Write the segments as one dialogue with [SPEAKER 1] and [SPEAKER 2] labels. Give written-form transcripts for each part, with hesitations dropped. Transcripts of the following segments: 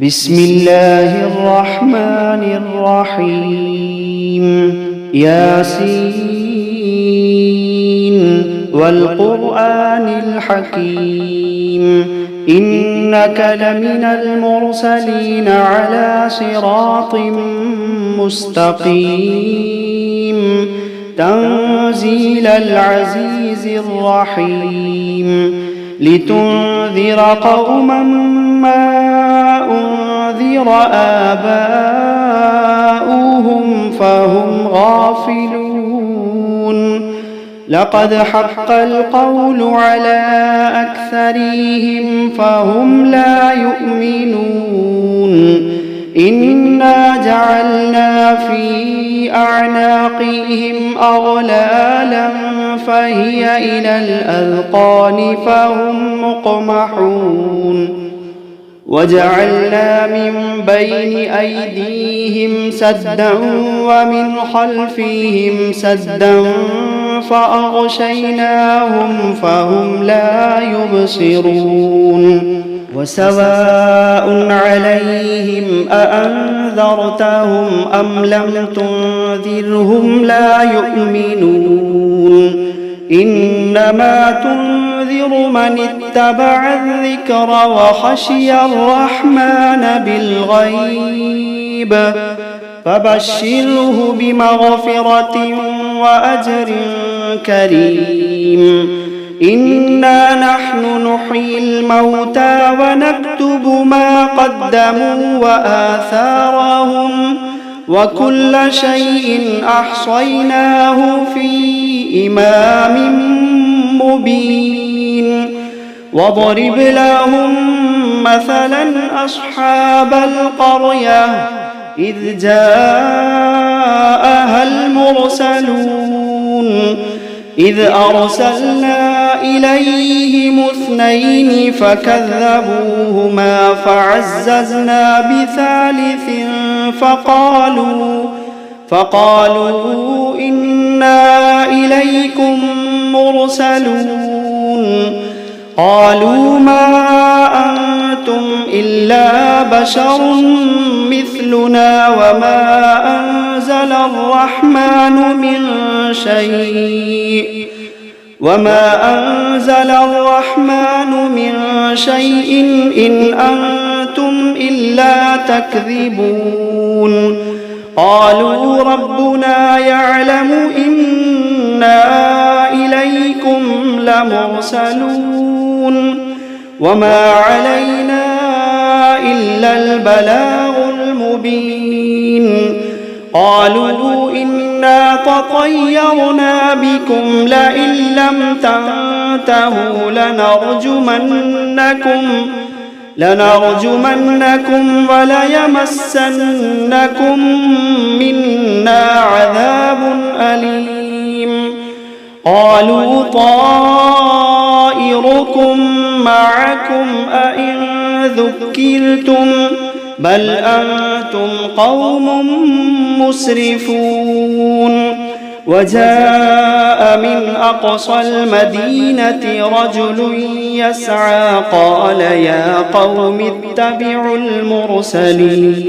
[SPEAKER 1] بسم الله الرحمن الرحيم ياسين والقرآن الحكيم إنك لمن المرسلين على صراط مستقيم تنزيل العزيز الرحيم لتنذر قوما ما أنذر آباؤهم فهم غافلون لقد حق القول على أكثرهم فهم لا يؤمنون إنا جعلنا في أعناقهم أغلالا فهي إلى الأذقان فهم مقمحون وجعلنا من بين أيديهم سدا ومن خلفهم سدا فأغشيناهم فهم لا يبصرون وسواء عليهم أأنذرتهم أم لم تنذرهم لا يؤمنون إنما تنذر من اتبع الذكر وخشي الرحمن بالغيب فبشره بمغفرة وأجر كريم إنا نحن نحيي الموتى ونكتب ما قدموا وآثارهم وكل شيء أحصيناه في إمام مبين واضرب لهم مثلا أصحاب القرية إذ جاءها المرسلون إذ أرسلنا إليهم اثنين فكذبوهما فعززنا بثالث فقالوا إنا إليكم مرسلون قالوا ما أنتم إلا بشر مثلنا وما أنزل الرحمن من شيء إن أنتم إلا تكذبون قالوا ربنا يعلم إنا إليكم لمرسلون وما علينا إلا البلاغ المبين قالوا إنا تطيرنا بكم لئن لم تنتهوا لنرجمنكم وليمسنكم منا عذاب أليم قالوا طائركم معكم أئن ذكرتم بل أنتم قوم مسرفون وجاء من أقصى المدينة رجل يسعى قال يا قوم اتبعوا المرسلين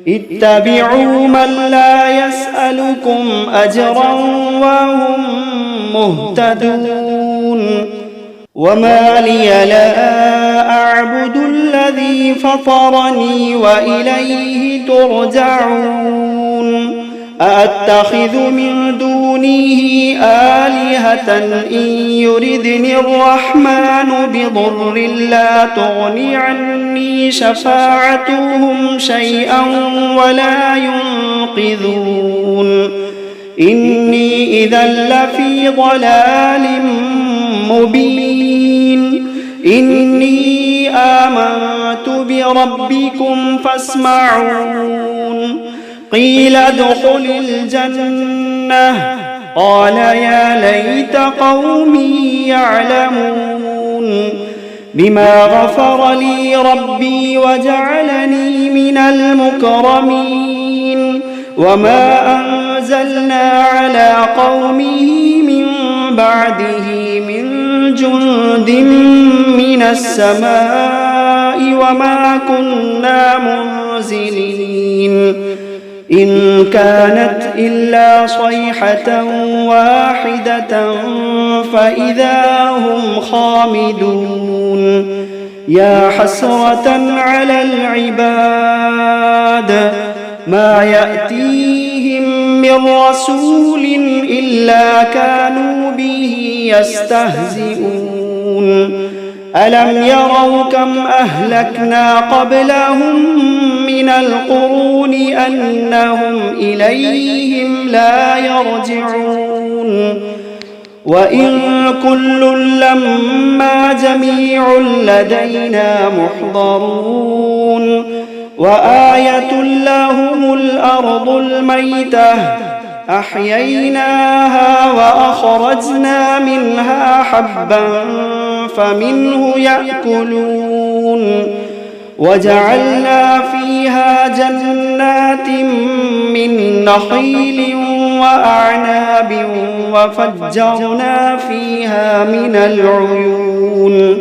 [SPEAKER 1] اتبعوا من لا يسألكم أجرا وهم مهتدون وما لي لا أعبد الذي فطرني وإليه ترجعون أأتخذ من دونه آلهة إن يردني الرحمن بضر لا تغني عني شفاعتهم شيئا ولا ينقذون إني إذا لفي ضلال مبين إني آمنت بربكم فاسمعون قيل ادخل الجنة قال يا ليت قومي يعلمون بما غفر لي ربي وجعلني من المكرمين وما أنزلنا على قومه من بعده من جند من السماء وما كنا منزلين إن كانت إلا صيحة واحدة فإذا هم خامدون يا حسرة على العباد ما يأتيهم من رسول إلا كانوا به يستهزئون ألم يروا كم أهلكنا قبلهم من القرون أنهم إليهم لا يرجعون وإن كل لما جميع لدينا محضرون وآية لهم الأرض الميتة أحييناها وأخرجنا منها حبا فمنه يأكلون وجعلنا فيها جنات من نخيل وأعناب وفجرنا فيها من العيون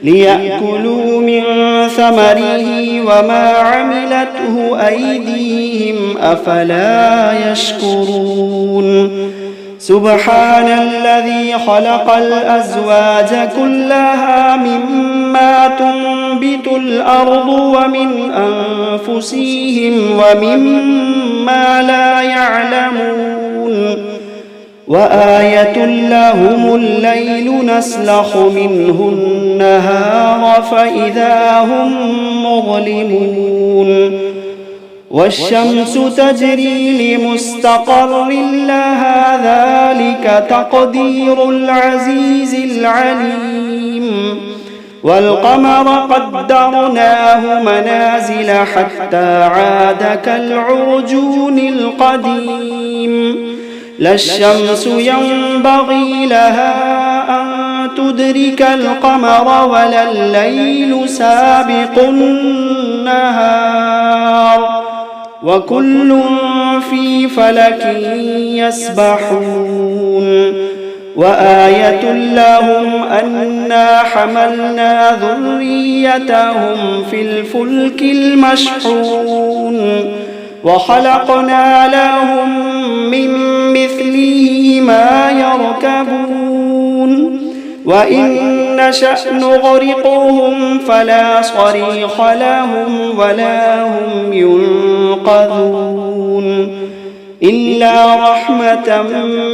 [SPEAKER 1] ليأكلوا من ثمره وما عملته أيديهم أفلا يشكرون سبحان الذي خلق الأزواج كلها مما تنبت الأرض ومن أنفسهم ومما لا يعلمون وآية لهم الليل نسلخ منه النهار فإذا هم مظلمون والشمس تجري لمستقر لها ذلك تقدير العزيز العليم والقمر قدرناه منازل حتى عاد كالعرجون القديم لا الشمس ينبغي لها أن تدرك القمر ولا الليل سابق النهار وكل في فلك يسبحون وآية لهم أنا حملنا ذريتهم في الفلك المشحون وخلقنا لهم من مثله ما يركبون وإن نشأ نغرقهم فلا صريخ لهم ولا هم ينقذون إلا رحمة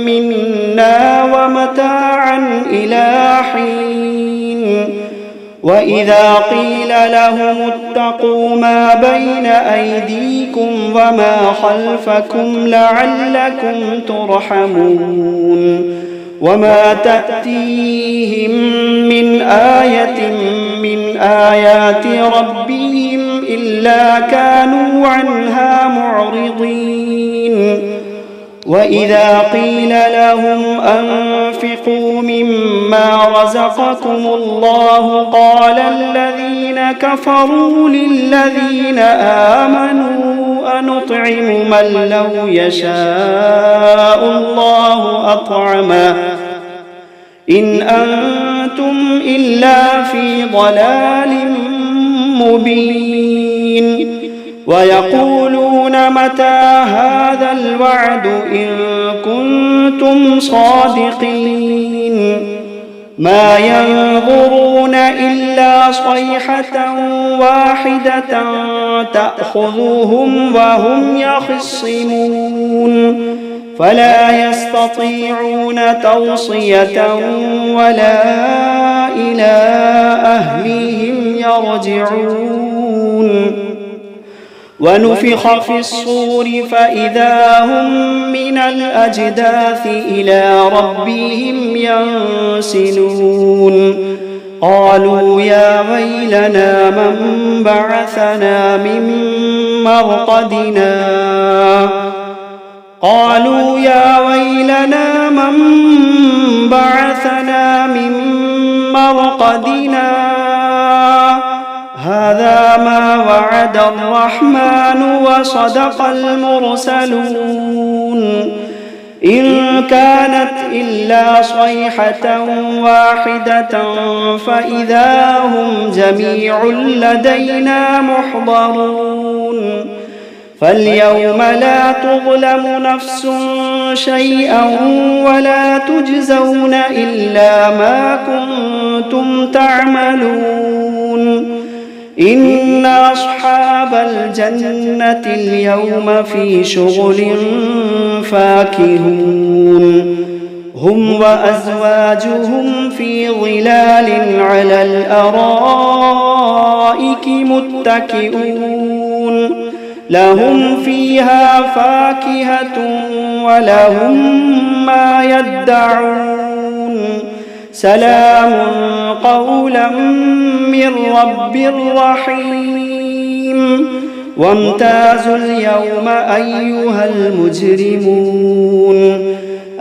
[SPEAKER 1] منا ومتاعا إلى حين وإذا قيل لهم اتقوا ما بين أيديكم وما خلفكم لعلكم ترحمون وما تأتيهم من آية من آيات ربهم إلا كانوا عنها معرضين وإذا قيل لهم أنفقوا مما رزقكم الله قال الذين كفروا للذين آمنوا أنطعم من لو يشاء الله أطعمه إن أنتم إلا في ضلال مبين ويقولون متى هذا الوعد إن كنتم صادقين ما ينظرون إلا صيحة واحدة تأخذهم وهم يخصمون فلا يستطيعون توصية ولا إلى أهلهم يرجعون ونفخ في الصور فإذا هم من الأجداث إلى ربهم ينسلون قالوا يا ويلنا من بعثنا من مرقدنا قالوا يا ويلنا من بعثنا من مرقدنا هذا ما وعد الرحمن وصدق المرسلون إن كانت إلا صيحة واحدة فإذا هم جميع لدينا محضرون فاليوم لا تظلم نفس شيئا ولا تجزون إلا ما كنتم تعملون إن أصحاب الجنة اليوم في شغل فاكهون هم وأزواجهم في ظلال على الأرائك متكئون لهم فيها فاكهة ولهم ما يدعون سلام قولا من رب رحيم وامتازوا اليوم أيها المجرمون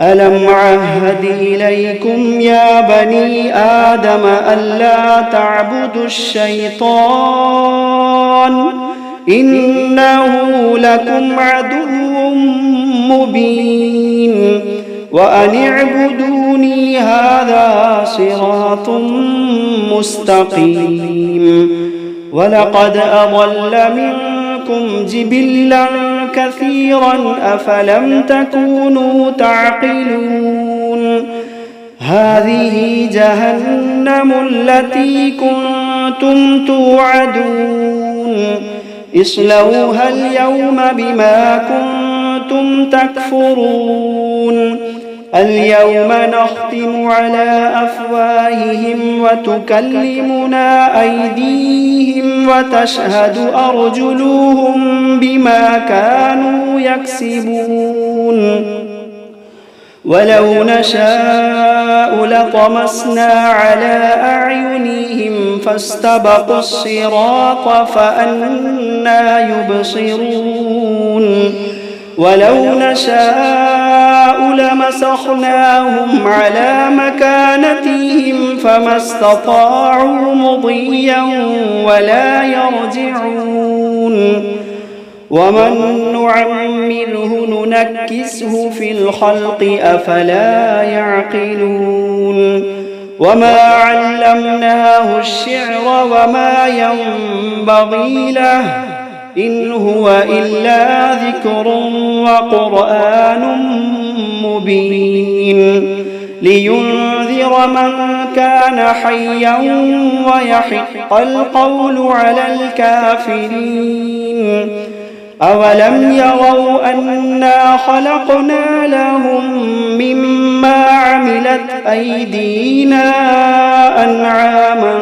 [SPEAKER 1] ألم عهد إليكم يا بني آدم ألا تعبدوا الشيطان إنه لكم عدو مبين وأن اعبدوني هذا صراط مستقيم ولقد أضل منكم جبلا كثيرا أفلم تكونوا تعقلون هذه جهنم التي كنتم توعدون اصلوها اليوم بما كنتم تكفرون اليوم نختم على أفواههم وتكلمنا أيديهم وتشهد أرجلهم بما كانوا يكسبون ولو نشاء لطمسنا على أعينهم فاستبقوا الصراط فأنى يبصرون ولو نشاء لمسخناهم على مكانتهم فما استطاعوا مضيا ولا يرجعون ومن نعمره ننكسه في الخلق أفلا يعقلون وما علمناه الشعر وما ينبغي له إن هو إلا ذكر وقرآن مبين لينذر من كان حيا ويحق القول على الكافرين أولم يروا أنا خلقنا لهم مما عملت أيدينا أنعاما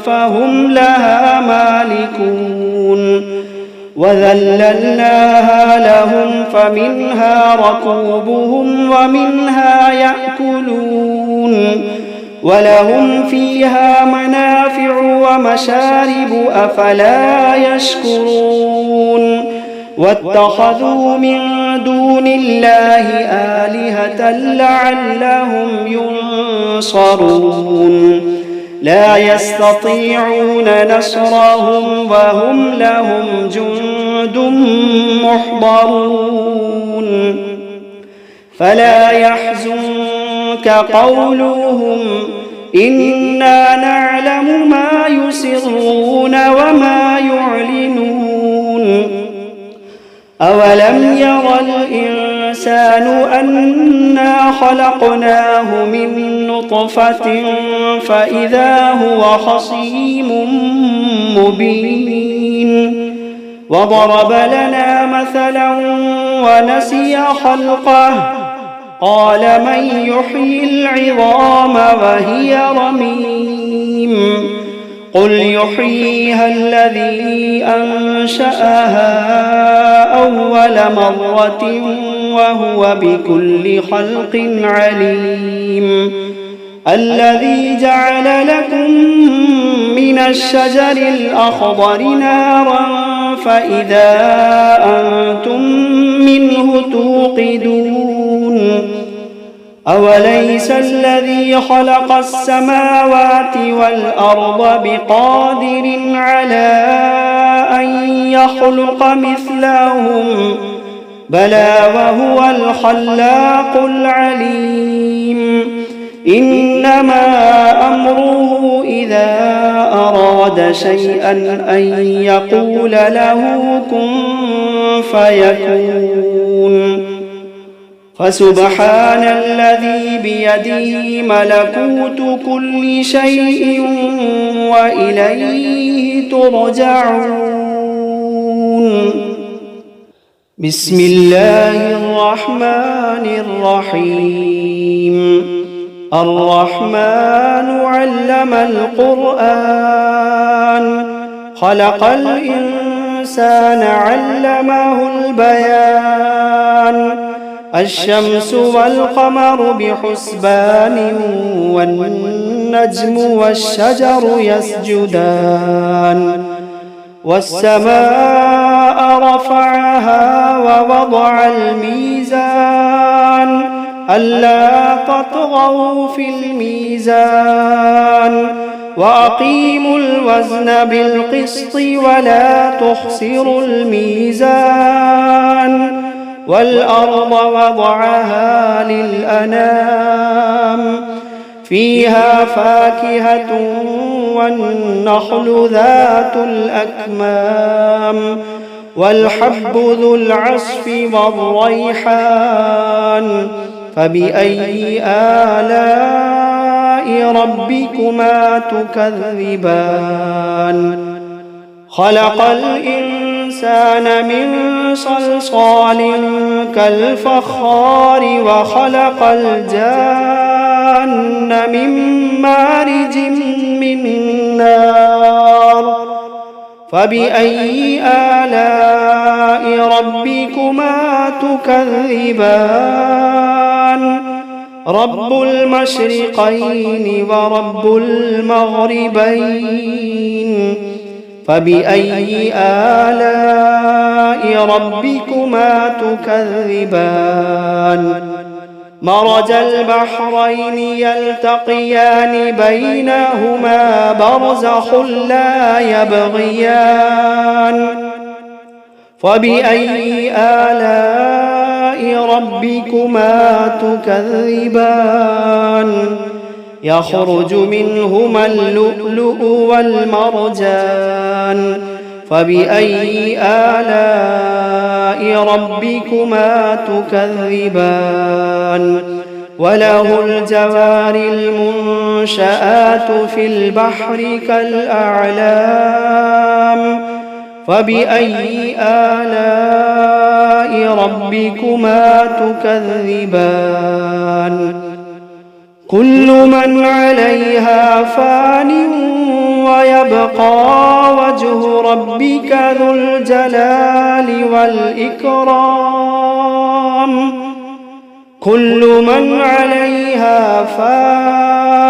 [SPEAKER 1] فهم لها مالكون وذللناها لهم فمنها ركوبهم ومنها يأكلون ولهم فيها منافع ومشارب أفلا يشكرون واتخذوا من دون الله آلهة لعلهم ينصرون لا يستطيعون نصرهم وهم لهم جند محضرون فلا يحزنك قولهم إنا نعلم ما يسرون وما يعلنون أولم ير الإنسان أنا خلقناه من نطفة فإذا هو خصيم مبين وضرب لنا مثلا ونسي خلقه قال من يحيي العظام وهي رميم قل يحييها الذي أنشأها أول مرة وهو بكل خلق عليم الذي جعل لكم من الشجر الأخضر نارا فإذا أنتم منه توقدون أوليس الذي خلق السماوات والأرض بقادر على أن يخلق مثلهم بلى وهو الخلاق العليم إنما أمره إذا أراد شيئا أن يقول له كن فيكون فسبحان الذي بيده ملكوت كل شيء وإليه ترجعون بسم الله الرحمن الرحيم الرحمن علم القرآن خلق الإنسان علمه البيان الشمس والقمر بحسبان والنجم والشجر يسجدان والسماء رفعها ووضع الميزان ألا تطغوا في الميزان وأقيموا الوزن بالقسط ولا تخسروا الميزان والأرض وضعها للأنام فيها فاكهة والنخل ذات الأكمام والحب ذو العصف والريحان فبأي آلاء ربكما تكذبان خلق الإنسان من صلصال كالفخار وخلق الجان من مارج من نار فبأي آلاء ربكما تكذبان رب المشرقين ورب المغربين فبأي آلاء ربكما تكذبان مرج البحرين يلتقيان بينهما برزخ لا يبغيان فبأي آلاء ربكما تكذبان يخرج منهما اللؤلؤ والمرجان فبأي آلاء ربكما تكذبان وله الجوار المنشآت في البحر كالأعلام فبأي آلاء ربكما تكذبان كل من عليها فان ويبقى وجه ربك ذو الجلال والإكرام كل من عليها فان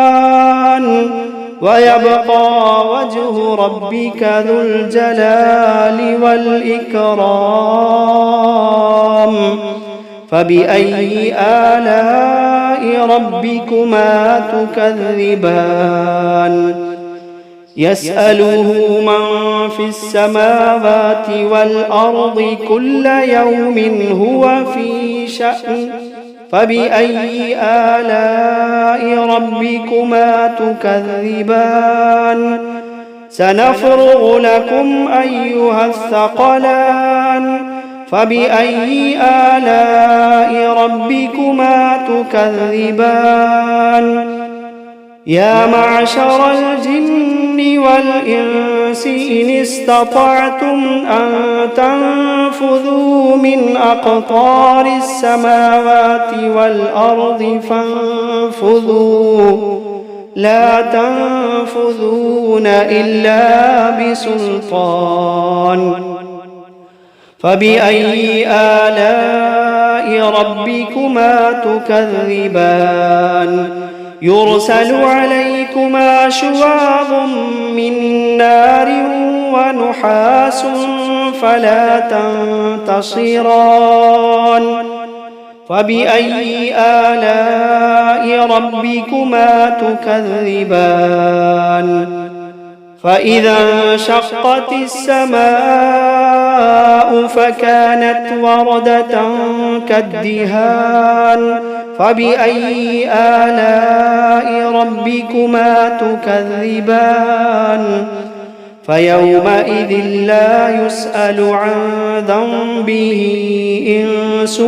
[SPEAKER 1] ويبقى وجه ربك ذو الجلال والإكرام فبأي آلاء ربكما تكذبان يسأله من في السماوات والأرض كل يوم هو في شأن فبأي آلاء ربكما تكذبان سنفرغ لكم أيها الثقلان فبأي آلاء ربكما تكذبان يا معشر الجن والإنس إن استطعتم أن تنفذوا من أقطار السماوات والأرض فانفذوا لا تنفذون إلا بسلطان فبأي آلاء ربكما تكذبان يرسل عليكما شواظ من نار ونحاس فلا تنتصران فبأي آلاء ربكما تكذبان فإذا انشقت السماء فكانت وردة كالدهان فبأي آلاء ربكما تكذبان فيومئذ لا يسأل عن ذنبه إنس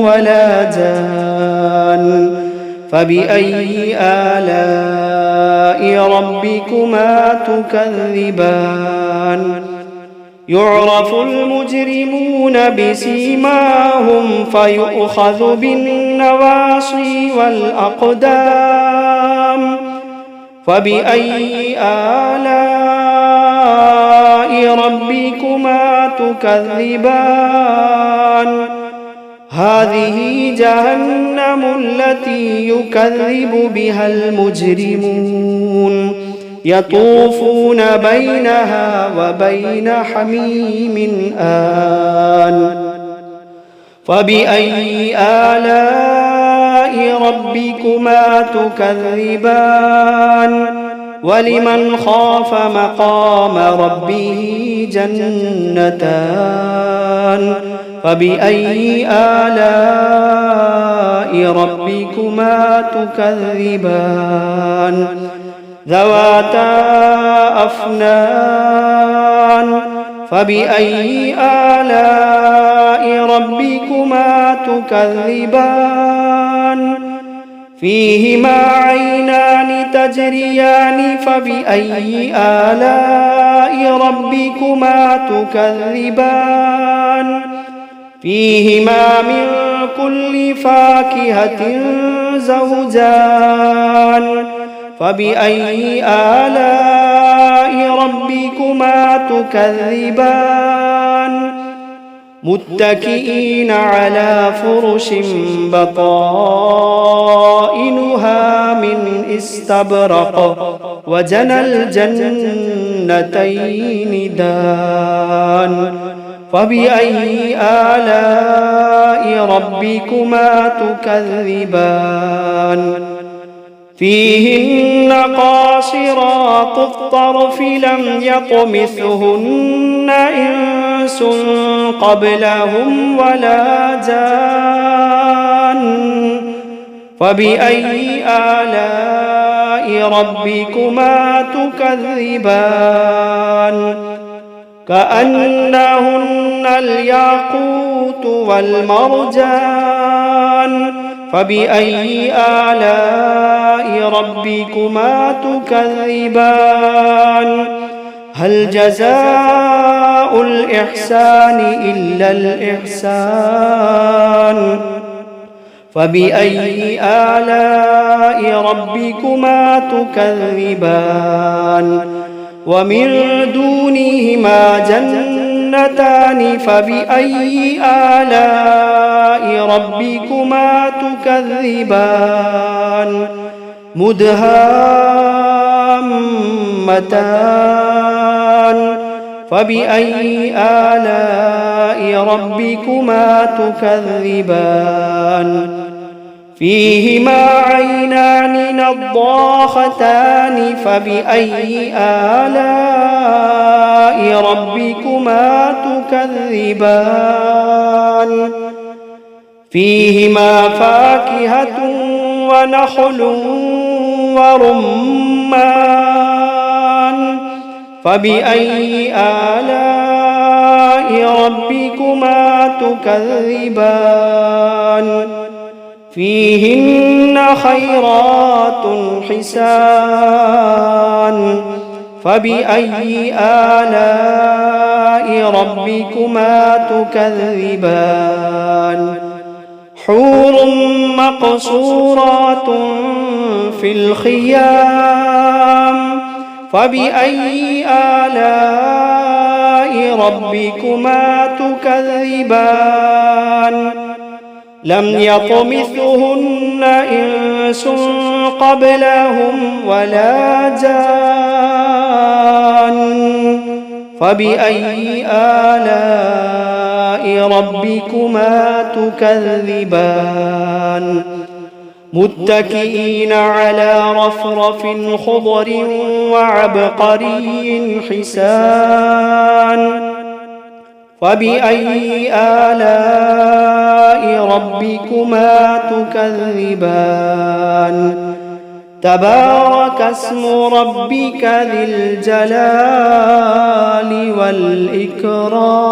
[SPEAKER 1] ولا جان فبأي آلاء ربكما تكذبان يعرف المجرمون بسيماهم فيؤخذ بالنواصي والأقدام فبأي آلاء ربكما تكذبان هذه جهنم التي يكذب بها المجرمون يطوفون بينها وبين حميم آن فبأي آلاء ربكما تكذبان ولمن خاف مقام ربه جنتان فبأي آلاء ربكما تكذبان ذواتا أفنان فبأي آلاء ربكما تكذبان فيهما عينان تجريان فبأي آلاء ربكما تكذبان فيهما من كل فاكهة زوجان فبأي آلاء ربكما تكذبان متكئين على فرش بطائنها من استبرق وجنى الجنتين دان فبأي آلاء ربكما تكذبان فيهن قاصرات الطرف لم يطمثهن إنس قبلهم ولا جان فبأي آلاء ربكما تكذبان كأنهن الياقوت والمرجان فبأي آلاء ربكما تكذبان هل جزاء الإحسان إلا الإحسان فبأي آلاء ربكما تكذبان ومن دونهما جنتان فبأي آلاء ربكما تكذبان مدهامتان فبأي آلاء ربكما تكذبان فيهما عينان نضاختان فبأي آلاء ربكما تكذبان فيهما فاكهة ونخل ورمان فبأي آلاء ربكما تكذبان فيهن خيرات حسان فبأي آلاء ربكما تكذبان حور مقصورات في الخيام فبأي آلاء ربكما تكذبان لم يطمثهن إنس قبلهم ولا جان فبأي آلاء ربكما تكذبان متكئين على رفرف خضر وعبقري حسان فبأي آلاء ربكما تكذبان تبارك اسم ربك ذي الجلال والإكرام